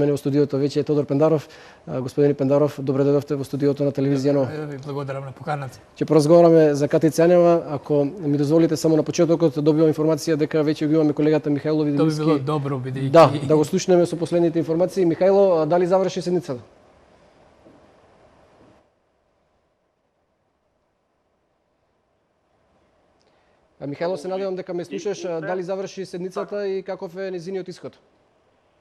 мене во студиото веќе е Тодор Пендаров. Господин Пендаров, добре дојдовте во студиото на телевизија Нова. Ви благодарам на поканата. Ќе поразговараме за Катица Јанева. Ако ми дозволите само на почетокот, добивам информација дека веќе го имаме колегата Михајло Виделиски. Тоа би било добро бидејќи. Да го слушнеме со последните информации. Михајло, дали заврши седницата? Михајло, се надевам дека ме слушаш. Дали заврши седницата и каков е незиниот исход?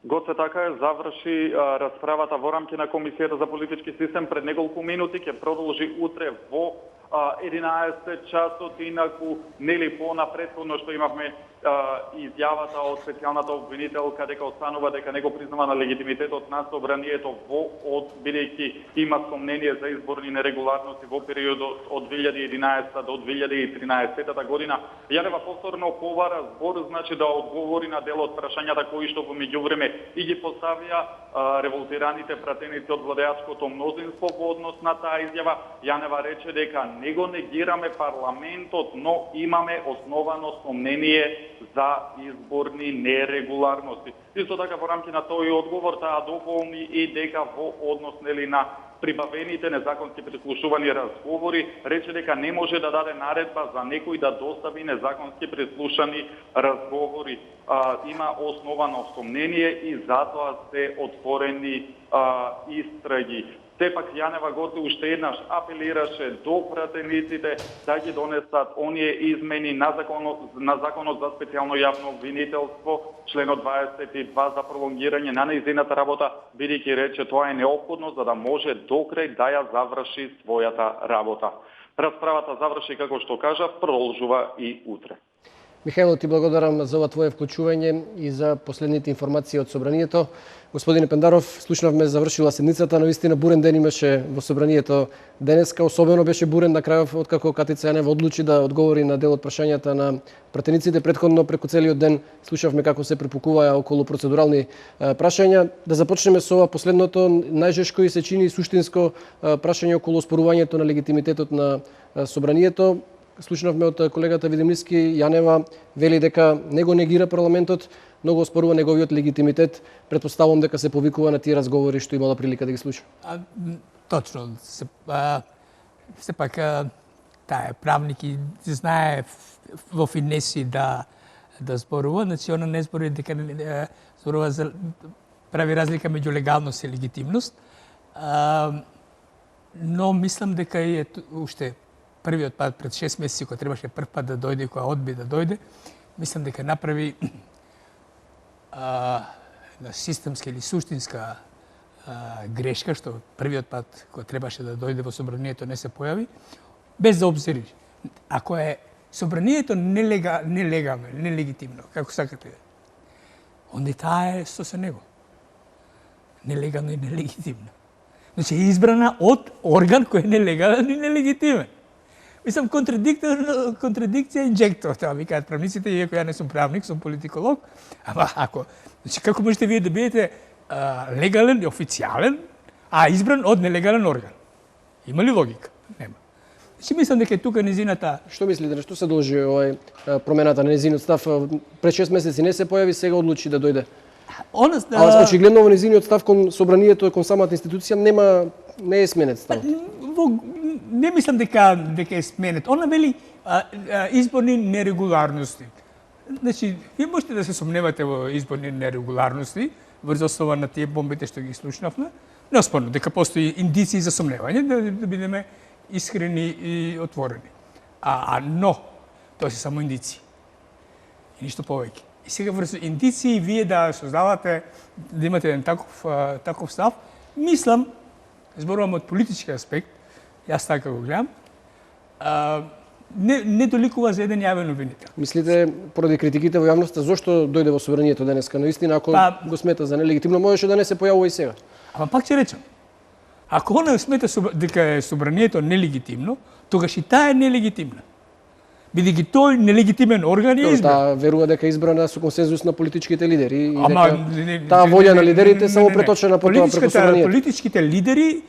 Гоце така е, заврши расправата во рамки на Комисијата за политички систем пред неколку минути, ќе продолжи утре во 11 часот, инаку нели понапредно што имавме изјавата од специјалната обвинителка дека останува дека не го признава на легитимитетот на собранието бидејќи има сомнение за изборни нерегуларности во периодот од 2011 до 2013 година. Јанева повторно повара збор, значи да одговори на дел од прашањата кои што во меѓувреме и ги поставија револтираните пратеници од владеачкото мнозинство во однос на таа изјава. Јанева рече дека не го негираме парламентот, но имаме основано сомнение за изборни нерегуларности. Исто така во рамки на тој одговор таа дополни и дека во однос на прибавените незаконски прислушувани разговори, рече дека не може да даде наредба за некој да достави незаконски прислушани разговори. Има основано сомнение и затоа се отворени истраги. Сепак Јанева Гоце уште еднаш апелираше до пратениците да ги донесат оние измени на законот за специјално јавно обвинителство, членот 22 за пролонгирање на нејзината работа, бидејќи рече тоа е неопходно за да може докрај да ја заврши својата работа. Расправата заврши, како што кажа, продолжува и утре. Михајло, ти благодарам за ова твое вклучување и за последните информации од собранието. Господине Пендаров, слушнавме завршила седницата, но истина бурен ден имаше во собранието денеска. Особено беше бурен на крајов откако Катица Јанева одлучи да одговори на дел од прашањата на пратениците. Претходно преку целиот ден слушавме како се препукуваа околу процедурални прашања. Да започнеме со ова последното, најжешко и се чини суштинско прашање околу оспорувањето на легитимитетот на собранието. Слушнавме од колегата Виделиски, Јанева вели дека не го негира парламентот, но го оспорува неговиот легитимитет. Претпоставувам дека се повикува на тие разговори што имала прилика да ги слуша. Точно. Сепак таа е правник и знае во финеси да зборува, значи она не зборува дека зборува за прави разлика меѓу легалност и легитимност. Но мислам дека е уште првиот пат пред 6 месеци, кога требаше прв пат да дојде, кога одби да дојде, мислам дека направи системска или суштинска грешка, што првиот пат кога требаше да дојде во собранието не се појави, без да обзири. Ако е собранието нелегално, нелегитимно, како сакате, онде таа е со се него. Нелегално и нелегитимно. Значи е избрана од орган кој е нелегален и нелегитимен. Мислам, контрадикција инжектор, тоа ми кажат правниците, иако ја не сум правник, сум политиколог. Ама ако, значи како можете вие да бидете легален и официјален, а избран од нелегален орган? Има ли логика? Нема. Значи мислам дека тука незината... Што мислите, на што се должи овај промената на незиниот став? Пред 6 месеци не се појави, сега одлучи да дојде. А очигледно во незиниот став кон собранието и кон самата институција не е сменет ставот. Не мислам дека е сменет. Она вели изборни нерегуларности. Значи, вие можете да се сомневате во изборни нерегуларности врз основа на тие бомбите што ги слушнавме. Неоспорно дека постои индици за сомневање, да бидеме искрени и отворени. Но тоа се само индици. И ништо повеќе. И сега врз индици вие да создавате, да имате еден таков став, мислам, зборувам од политички аспект, јас така го гледам, не доликува за еден јавен обвинител. Мислите, поради критиките во јавноста, зошто дојде во собранието денеска? Наистина, ако го смета за нелегитимно, можеше да не се појавува и сега. Ама пак ќе речем, ако она смета дека е собранието нелегитимно, тогаш и таа е нелегитимна. Бидејќи тој нелегитимен орган е избран. Таа верува дека е избрана со консензус на политичките лидери и дека таа волја на лидерите само преточена по тоа преку собранието. Политичките лидери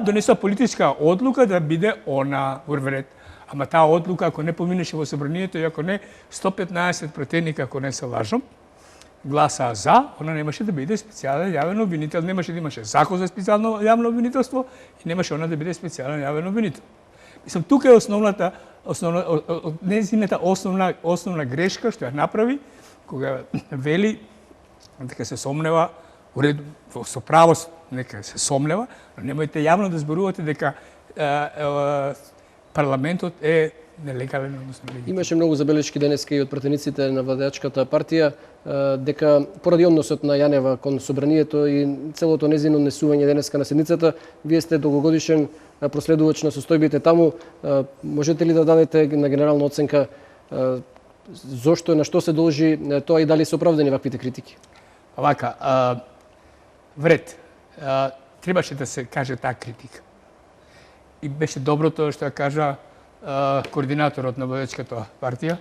донесоа политичка одлука да биде она урвред. Ама таа одлука, ако не поминеше во собранието и ако не 115 пратеника, ако не се лажам, гласа за, она немаше да биде специјален јавен обвинител, немаше да имаше закон за специјално јавно обвинителство и немаше она да биде специјален јавен обвинител. Мислам, тука е незината основна грешка што ја направи, кога вели дека се сомнева, со право нека се сомнева, но немојте јавно да зборувате дека парламентот е нелегален, односно нелегитимен. Имаше многу забелешки денеска и од пратениците на владеачката партија дека поради односот на Јанева кон собранието и целото незино однесување денеска на седницата, вие сте долгогодишен проследувач на состојбите таму, можете ли да дадете на генерална оценка зошто на што се должи тоа и дали се оправдани ваквите критики? Вака, вред, требаше да се каже таа критика. И беше добро тоа што ја кажа координаторот на владеачката партија,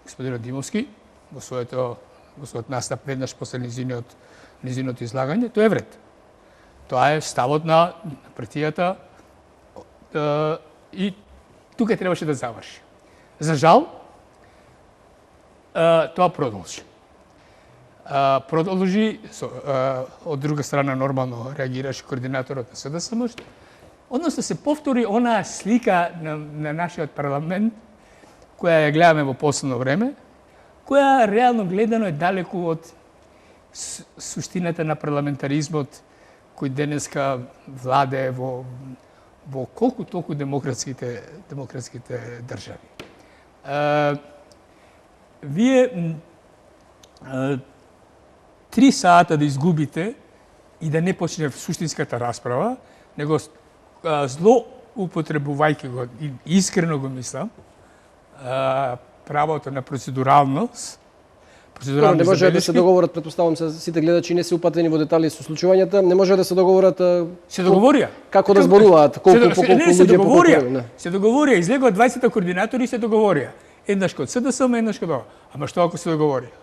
господин Димовски, во својот настап веднаш после низиното излагање, тоа е вред. Тоа е ставот на партијата и тука требаше да заврши. За жал, тоа продолжи. Продолжи, од друга страна нормално реагираше координаторот на СДСМ, односно се повтори онаа слика на нашиот парламент, која ја гледаме во последно време, која реално гледано е далеку од суштината на парламентаризмот кој денеска владее во колку толку демократските држави. Вие 3 сата да изгубите и да не почне суштинската расправа, него зло употребувајќи го, и искрено го мислам, правото на процедуралност. Не може да се договорат, претпоставам се, сите гледачи не се упатени во детали со случувањата, не може да се договорат се договорија. Како да зборуваат, колку по колку луѓе по колку. Се договорија, излегоа 20 координатори и се договорија. Еднаш код СДСМ, еднаш код ова. Ама што ако се договорија?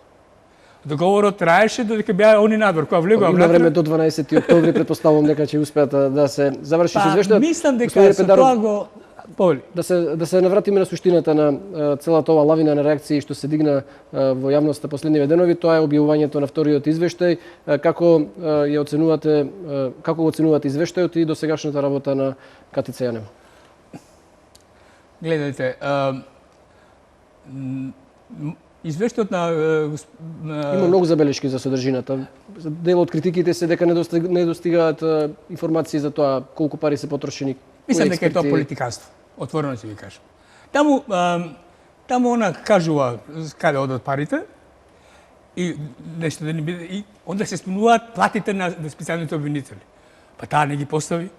Договорот траеше додека беа они надвор, кога влегоа внатре. Има време до 12 октомври, претпоставам дека ќе успеат да се заврши со извештајот. Мислам дека со тоа го повели. Да се навратиме на суштината на целата ова лавина на реакции што се дигна во јавноста последниве денови, тоа е објавувањето на вториот извештај. Како го оценувате извештајот и досегашната работа на Катица Јанева? Гледайте, извештајот на има многу забелешки за содржината. Дел од критиките се дека не достигаат информации за тоа колку пари се потрошени. Мислам дека е тоа политиканство. Отворено ќе ви кажам. Таму она кажува каде одат парите и нешто да не биде, и онда се спомнуваат платите на специјалните обвинители. Па таа не ги постави.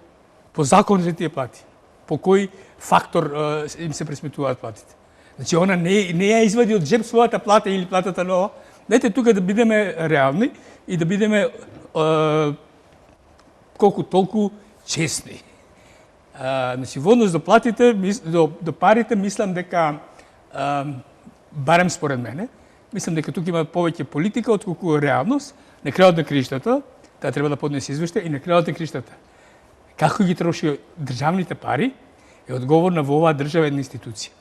По закон се тие плати. По кој фактор им се пресметуваат платите. Значи, она не ја извади од джеб својата плата или платата на ова. Дайте тука да бидеме реални и да бидеме колку толку честни. Значи, во однос до платите, до парите, мислам дека, барем според мене, мислам дека тука има повеќе политика отколку реалност. На крајот на криштата, таа треба да поднесе извештај, и на крајот на криштата, како ги троши државните пари, е одговорна во оваа држава една институција.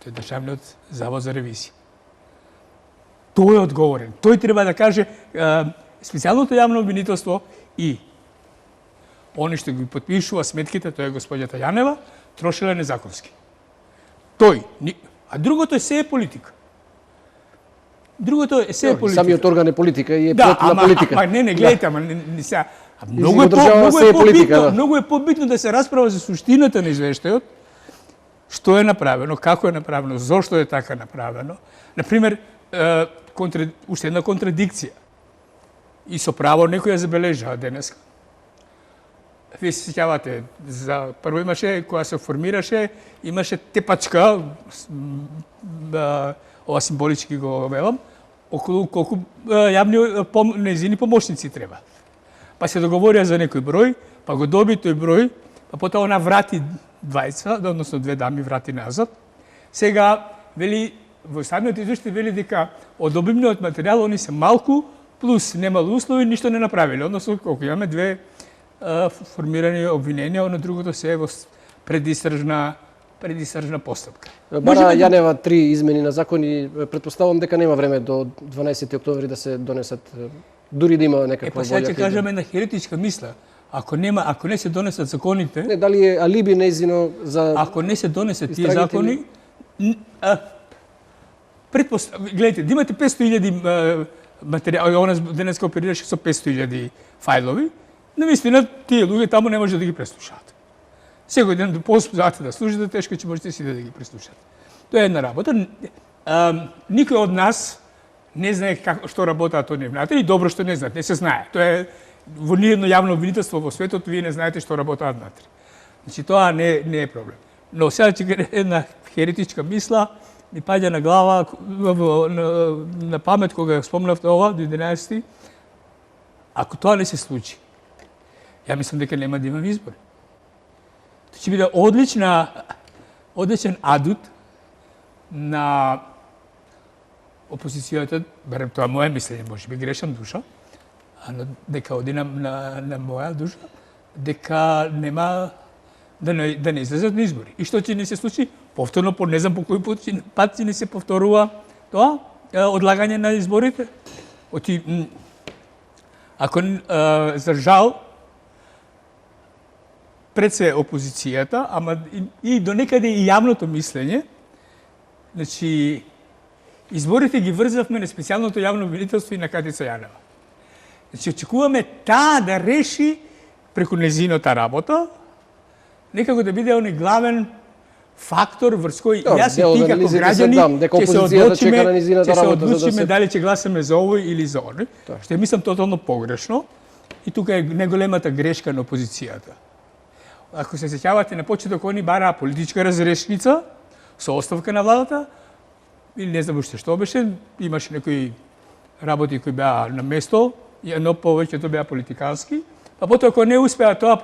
Тој е Државниот завод за ревизија. Тој е одговорен. Тој треба да каже специјалното јавно обвинителство и они што ги потпишува сметките, тоа е господјата Јанева, трошила незаконски. Тој. А другото е се политика. Другото е се политика. Самиот орган е политика и е плод на политика. Ама не гледате, ама не сега. Многу е побитно да се расправа за суштината на извештајот, што е направено, како е направено, зошто е така направено. Например, уште една контрадикција. И со право некој ја забележа денес. Вие се сеќавате, за прво имаше, кога се формираше, имаше тепачка, ова символички го велам, околу колку јавни нејзини помошници треба. Па се договорија за некој број, па го доби тој број, па потоа она врати двајца, односно 2 дами врати назад. Сега, вели, во самиот извештај вели дека од обимниот материјал они се малку, плюс немало услови, ништо не направиле. Односно, колку имаме 2 формирани обвиненија, на другото се е во предистражна предистражна постапка. Бара Јанева 3 измени на закони, претпоставувам дека нема време до 12 октомври да се донесат, дури да има некаква Па сега волја. ќе кажам една херетичка мисла. Ако не се донесат законите, Не, дали е алиби неизино за... ако не се донесат тие Истрагите закони, гледайте, да имате 500.000 материјали, она денеска оперираше со 500.000 фајлови, навистина тие луѓе таму не може да ги преслушаат. Секој ден до ползате да слушате, тешко ќе можете си да ги преслушате. Тоа е една работа. Никој од нас не знае што работат оние внатре и добро што не знаат, не се знае. Тоа е во ниедно јавно обвинителство во светот, вие не знаете што работат внатре. Значи тоа не е проблем. Но сега ќе една херетичка мисла ми паѓа на глава, на памет кога ја спомнав ова до 11. Ако тоа не се случи, ја мислам дека нема да имаме избори. Тоа ќе биде одличен адут на опозицијата, барем тоа моје мислење, може би грешам душа, дека оди на моја душа, дека нема да не излезат на избори. И што ќе не се случи? Повторно, не знам по кој пат ќе не се повторува тоа, одлагање на изборите. Ако за жал, пред се опозицијата, ама и до некаде и јавното мислење, значи, изборите ги врзавме на специјалното јавно обвинителство и на Катица Јанева. Значи, очекуваме таа да реши преку незината работа, некако да биде оној главен фактор врз кој јас и ти како граѓани ќе се одлучиме дали ќе гласаме за овој или за оној, што мислам тотално погрешно. И тука е најголемата грешка на опозицијата. Ако се сеќавате на почеток, они бараа политичка разрешница со оставка на владата, или не знам уште што беше, имаше некои работи кои беа на место, но повеќето беа политикански, па потоа ако не успеа тоа,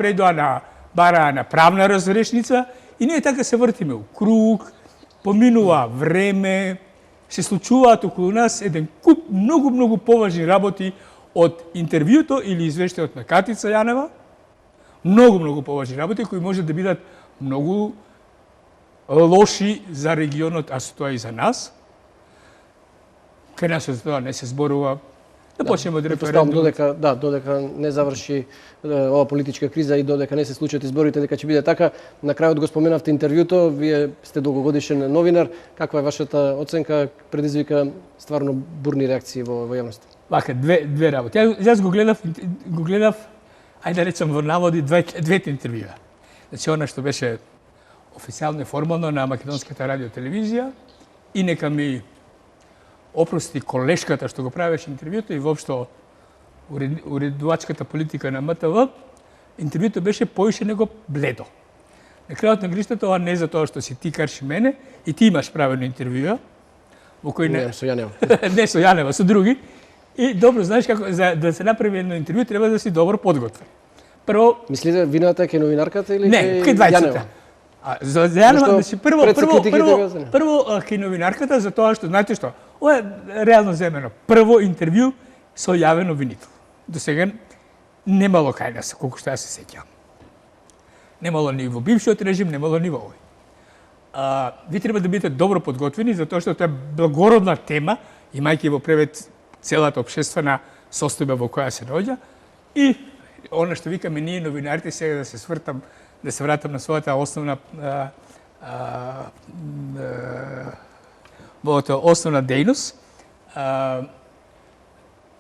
бараа на правна разрешница и ние така се вртиме у круг, поминува време, се случуваат околу нас еден куп многу поважни работи од интервјуто или извештајот на Катица Јанева, многу поважни работи кои може да бидат многу лоши за регионот, а со тоа и за нас. Кај нас за тоа не се зборува. Да почнеме од референдум. Додека не заврши ова политичка криза и додека не се случат изборите, дека ќе биде така. На крајот го споменавте интервјуто, вие сте долгогодишен новинар. Каква е вашата оценка? Предизвика стварно бурни реакции во јавноста. Вака, две работи. Јас го гледав, ајде да речам во наводи, двете интервјуа. Значи, она што беше официјално и формално на Македонската радио телевизија и нека ми опрости колешката што го правеше интервјуто и воопшто уредувачката политика на МТВ, интервјуто беше поише него бледо. На крајот на гриштата, ова не за тоа што си ти карши мене и ти имаш правено интервјуа, во кој не со Јанева. Не со Јанева, со други. И добро знаеш како да се направи едно интервју треба да си добро подготвен. Прво, мислите вината е кај новинарката или не, кај двајцата? За Јанева, значи прво кај новинарката за тоа што знаете што, ова е реално земено прво интервју со јавен обвинител. До сега немало кај нас, колку што јас се сеќавам. Немало ни во бившиот режим, немало ни во овој. Ви треба да бидете добро подготвени затоа што тоа е благородна тема, имајќи во превед целата општествена состојба во која се наоѓа и она што викаме ние новинарите, сега да се вратам на својата основна основна дејност.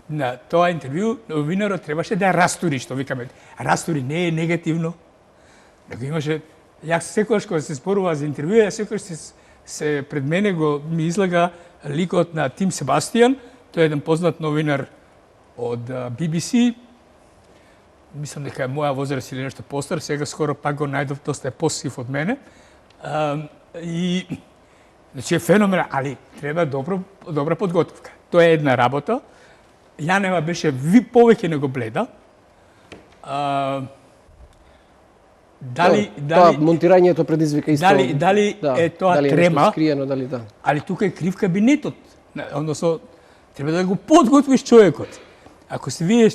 На тоа интервју новинарот требаше да растури, што викаме. Растури не е негативно. Него имаше, јас секогаш кога се зборува за интервју, јас секогаш се пред мене ми излага ликот на Тим Себастијан, тој е еден познат новинар од BBC. Мислам дека е моја возраст или нешто постар, сега скоро пак го најдов, доста е посив од мене. И значи е феномен, али треба добра подготовка. Тоа е една работа. Јанева беше повеќе него бледа. Тоа монтирањето предизвика исто. Дали е тоа трема? Скриено, дали да. Али тука е крив кабинетот. Односно треба да го подготвиш човекот. Ако сте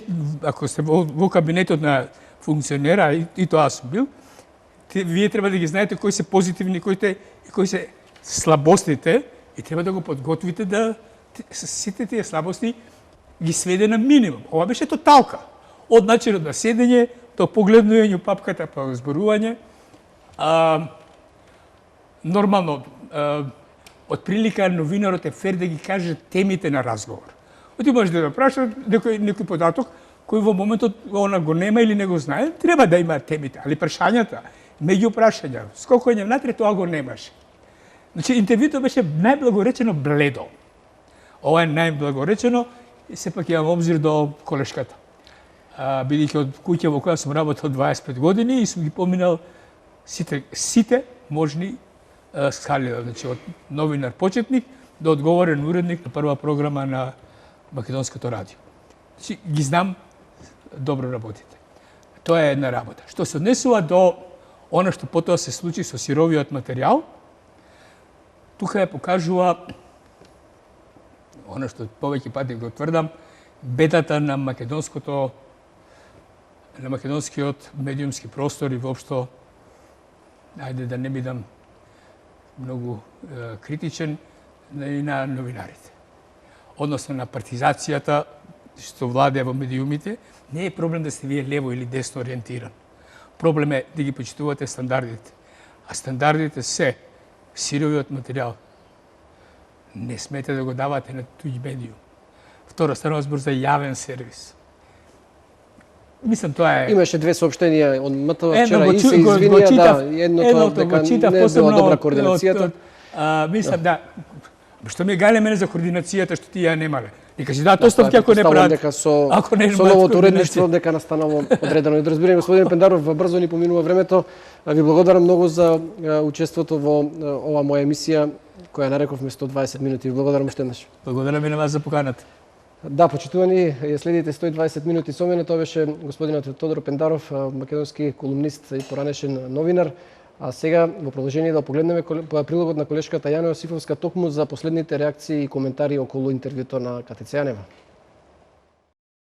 во кабинетот на функционера, и тоа сум бил, Вие треба да ги знаете кои се позитивни, кои се слабостите и треба да го подготвите да сите тие слабости ги сведе на минимум. Ова беше тоталка. Од начинот на седење, до погледнување папката па зборување. Нормално, од прилика новинарот е фер да ги каже темите на разговор. Ти можеш да прашаш некој податок кој во моментот она го нема или не го знае, треба да има темите, али прашањата, меѓу прашања, скокање внатре, тоа го немаше. Значи, интервјуто беше најблагоречено бледо. Ова е најблагоречено и сепак имам обзир до колешката. Бидејќи од куќа во која сум работел 25 години и сум ги поминал сите можни скалија, значи од новинар почетник до одговорен уредник на прва програма на Македонското радио. Значи, ги знам, добро работите. Тоа е една работа. Што се однесува до она што потоа се случи со сировиот материјал, тука ја покажува она што повеќе пати го тврдам, бедата на македонскиот медиумски простор и воопшто, ајде да не бидам многу критичен, и на новинарите. Односно на партизацијата што владее во медиумите, не е проблем да сте вие лево или десно ориентиран. Проблем е да ги почитувате стандардите. А стандардите се сировиот материјал. Не смете да го давате на туѓ медиум. Второ, станува збор за јавен сервис. Мислам, тоа е... Имаше две соопштенија од МТВ вчера и се извинија, да, едното дека не била добра координацијата. Мислам, да, што ми гале мене за координацијата што тие ја немале. И кажи дадат оставки ако не прават. Дека со новото уредништво дека настанало одредено. И да разбираме, господин Пендаров, брзо ни поминува времето. Ви благодарам многу за учеството во ова моја емисија која нарековме 120 минути. Ви благодарам уште еднаш. Благодарам и на вас за поканата. Да, почитувани, ја следите 120 минути со мене. Тоа беше господинот Тодор Пендаров, македонски колумнист и поранешен новинар. А сега во продолжение да погледнеме прилогот на колешката Јана Јосифовска токму за последните реакции и коментари околу интервјуто на КТЦ Јанева.